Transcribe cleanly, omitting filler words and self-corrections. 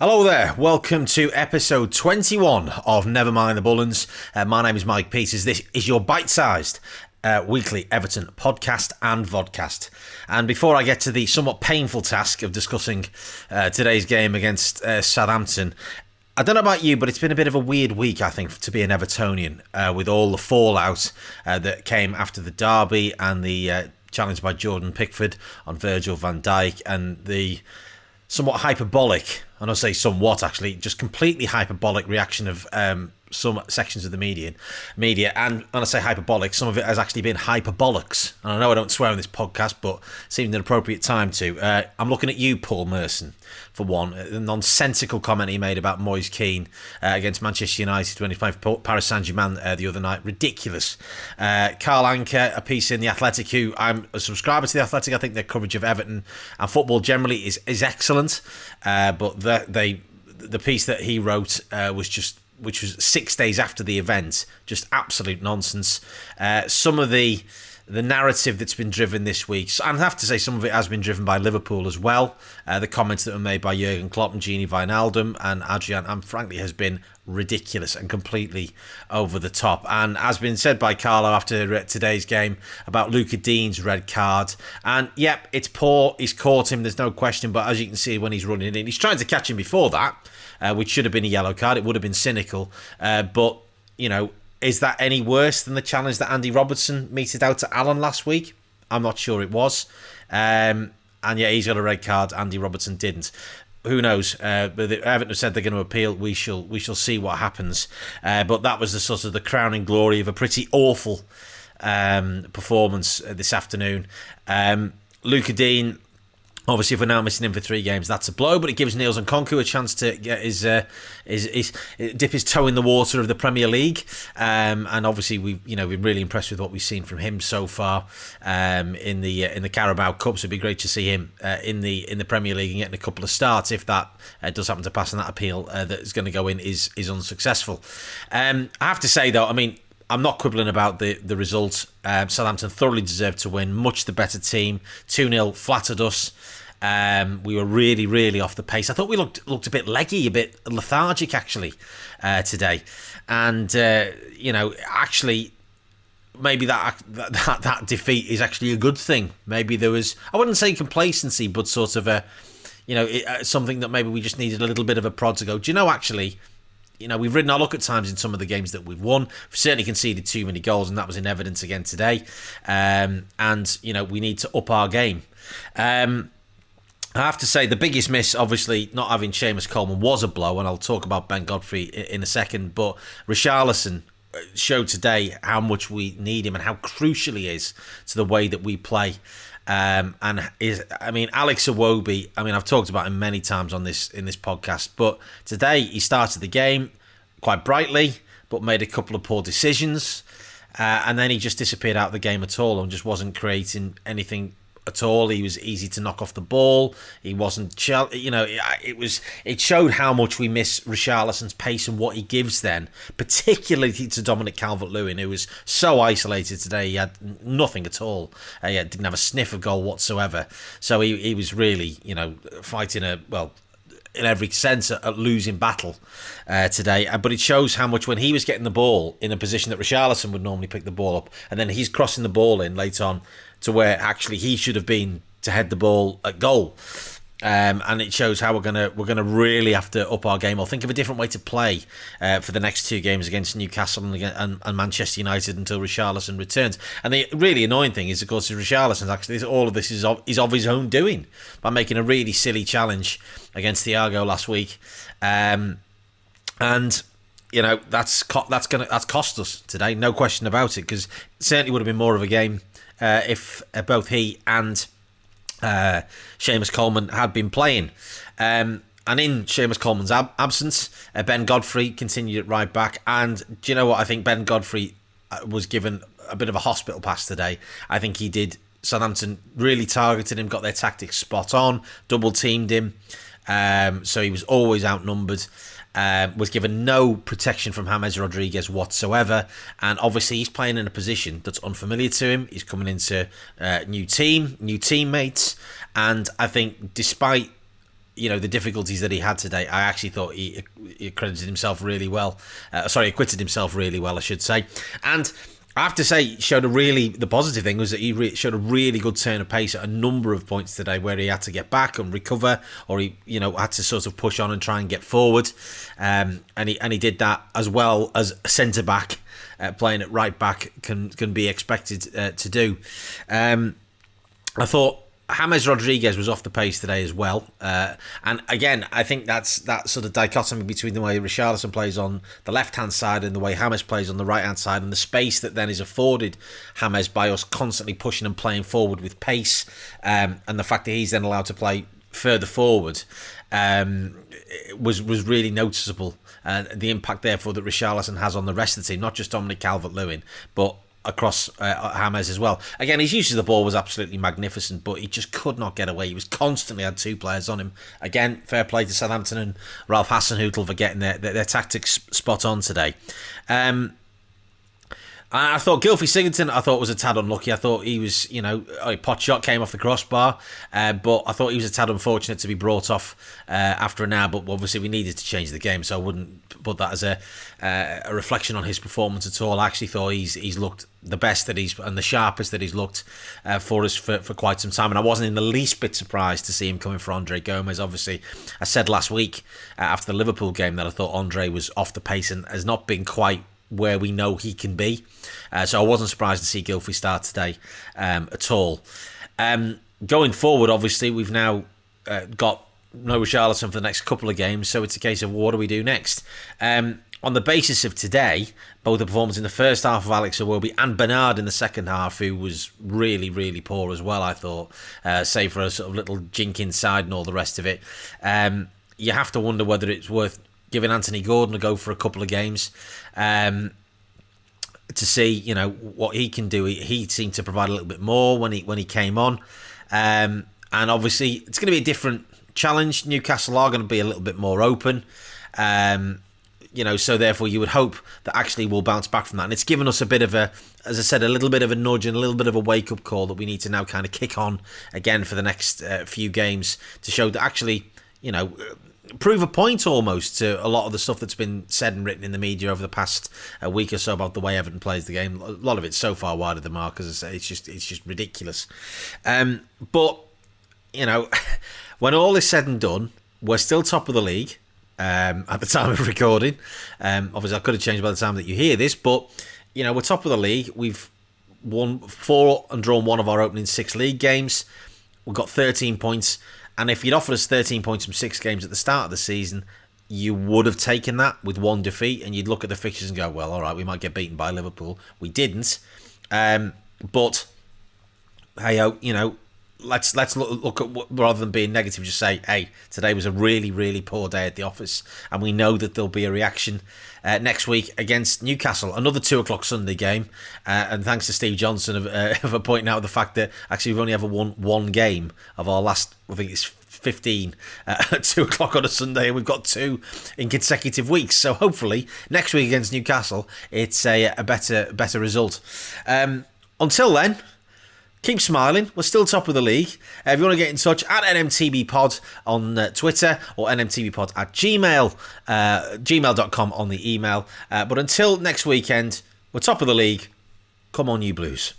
Hello there, welcome to episode 21 of Never Mind the Bullens. My name is Mike Peters. This is your bite-sized weekly Everton podcast and vodcast. And before I get to the somewhat painful task of discussing today's game against Southampton, I don't know about you, but it's been a bit of a weird week, I think, to be an Evertonian, with all the fallout that came after the derby and the challenge by Jordan Pickford on Virgil van Dijk and the somewhat hyperbolic, and I'll say somewhat actually, just completely hyperbolic reaction of some sections of the media. And when I say hyperbolic, some of it has actually been hyperbolics. And I know I don't swear on this podcast, but it seemed an appropriate time to. I'm looking at you, Paul Merson, for one. The nonsensical comment he made about Moise Kean against Manchester United when he played for Paris Saint-Germain the other night. Ridiculous. Carl Anker, a piece in The Athletic, who I'm a subscriber to The Athletic. I think their coverage of Everton and football generally is excellent. But the piece that he wrote which was 6 days after the event, just absolute nonsense. Some of the narrative that's been driven this week, and I have to say some of it has been driven by Liverpool as well. The comments that were made by Jurgen Klopp and Gini Wijnaldum and Adrian, and frankly has been ridiculous and completely over the top. And as been said by Carlo after today's game about Luca Dean's red card, and yep, it's poor, he's caught him, there's no question, but as you can see when he's running in, he's trying to catch him before that, which should have been a yellow card. It would have been cynical, but you know, is that any worse than the challenge that Andy Robertson meted out to Allen last week? I'm not sure it was. And yeah, he's got a red card. Andy Robertson didn't. Who knows? But Everton have said they're going to appeal. We shall see what happens. But that was the sort of the crowning glory of a pretty awful performance this afternoon. Luca Dean, obviously, if we're now missing him for 3 games, that's a blow, but it gives Niels Nkounkou a chance to get his dip his toe in the water of the Premier League. And obviously, we're really impressed with what we've seen from him so far in the Carabao Cup. So it'd be great to see him in the Premier League and getting a couple of starts if that does happen to pass, and that appeal that is going to go in is unsuccessful. I have to say though, I mean, I'm not quibbling about the result. Southampton thoroughly deserved to win. Much the better team. 2-0 flattered us. We were really, really off the pace. I thought we looked a bit leggy, a bit lethargic actually today. And actually, maybe that defeat is actually a good thing. Maybe there was, I wouldn't say complacency, but sort of something that maybe we just needed a little bit of a prod to go, do you know, actually, we've ridden our luck at times in some of the games that we've won. We've certainly conceded too many goals, and that was in evidence again today. And we need to up our game. I have to say the biggest miss, obviously, not having Seamus Coleman was a blow, and I'll talk about Ben Godfrey in a second. But Richarlison showed today how much we need him and how crucial he is to the way that we play. Alex Iwobi, I've talked about him many times in this podcast, but today he started the game quite brightly, but made a couple of poor decisions, and then he just disappeared out of the game at all and just wasn't creating anything at all. He was easy to knock off the ball. He wasn't, it showed how much we miss Richarlison's pace and what he gives then, particularly to Dominic Calvert-Lewin, who was so isolated today. He had nothing at all. He didn't have a sniff of goal whatsoever. So he was really, fighting in every sense, a losing battle today. But it shows how much when he was getting the ball in a position that Richarlison would normally pick the ball up, and then he's crossing the ball in late on to where actually he should have been to head the ball at goal. And it shows how we're gonna really have to up our game or think of a different way to play for the next 2 games against Newcastle and Manchester United until Richarlison returns. And the really annoying thing is, of course, Richarlison actually all of this is of his own doing by making a really silly challenge against Thiago last week, and that's cost us today, no question about it. Because it certainly would have been more of a game if both he and Seamus Coleman had been playing. And in Seamus Coleman's absence, Ben Godfrey continued at right back. And do you know what? I think Ben Godfrey was given a bit of a hospital pass today. I think he did. Southampton really targeted him, got their tactics spot on, double teamed him. So he was always outnumbered. Was given no protection from James Rodriguez whatsoever, and obviously he's playing in a position that's unfamiliar to him. He's coming into new teammates, and I think despite the difficulties that he had today, I actually thought he acquitted himself really well, I should say. And I have to say, the positive thing was that he showed a really good turn of pace at a number of points today, where he had to get back and recover, or he had to sort of push on and try and get forward, and he did that, as well as a centre back playing at right back can be expected to do. I thought James Rodriguez was off the pace today as well. And again, I think that's that sort of dichotomy between the way Richarlison plays on the left-hand side and the way James plays on the right-hand side, and the space that then is afforded James by us constantly pushing and playing forward with pace, and the fact that he's then allowed to play further forward was really noticeable. The impact, therefore, that Richarlison has on the rest of the team, not just Dominic Calvert-Lewin, but across James as well. Again, his use of the ball was absolutely magnificent, but he just could not get away. He was constantly had two players on him. Again, fair play to Southampton and Ralph Hasenhüttl for getting their tactics spot on today. I thought Gylfi Sigurdsson was a tad unlucky. I thought he was, a pot shot came off the crossbar, but I thought he was a tad unfortunate to be brought off after an hour. But obviously we needed to change the game, so I wouldn't put that as a reflection on his performance at all. I actually thought he's looked the best and the sharpest that he's looked for us for quite some time, and I wasn't in the least bit surprised to see him coming for Andre Gomes. Obviously, I said last week after the Liverpool game that I thought Andre was off the pace and has not been quite where we know he can be. So I wasn't surprised to see Gylfi start today at all. Going forward, obviously, we've now got no Richarlison for the next couple of games, so it's a case of what do we do next? On the basis of today, both the performance in the first half of Alex Iwobi and Bernard in the second half, who was really, really poor as well, I thought, save for a sort of little jink inside and all the rest of it. You have to wonder whether it's worth giving Anthony Gordon a go for a couple of games to see, what he can do. He seemed to provide a little bit more when he came on, and obviously it's going to be a different challenge. Newcastle are going to be a little bit more open, so therefore you would hope that actually we'll bounce back from that. And it's given us a bit of as I said, a little bit of a nudge and a little bit of a wake-up call that we need to now kind of kick on again for the next few games to show that actually, prove a point almost to a lot of the stuff that's been said and written in the media over the past week or so about the way Everton plays the game. A lot of it's so far wide of the mark, as I say, it's just ridiculous. But when all is said and done, we're still top of the league at the time of recording. Obviously, I could have changed by the time that you hear this, but we're top of the league. We've won 4 and drawn 1 of our opening 6 league games. We've got 13 points. And if you'd offered us 13 points from 6 games at the start of the season, you would have taken that with 1 defeat, and you'd look at the fixtures and go, well, all right, we might get beaten by Liverpool. We didn't. But, hey, let's look at rather than being negative, just say, hey, today was a really, really poor day at the office, and we know that there'll be a reaction next week against Newcastle, another 2:00 Sunday game, and thanks to Steve Johnson for pointing out the fact that actually we've only ever won 1 game of our last, I think it's 15 at 2:00 on a Sunday, and we've got 2 in consecutive weeks. So hopefully next week against Newcastle, it's a better result. Until then, keep smiling. We're still top of the league. If you want to get in touch, at NMTBpod on Twitter, or NMTBpod at gmail.com on the email. But until next weekend, we're top of the league. Come on, you Blues.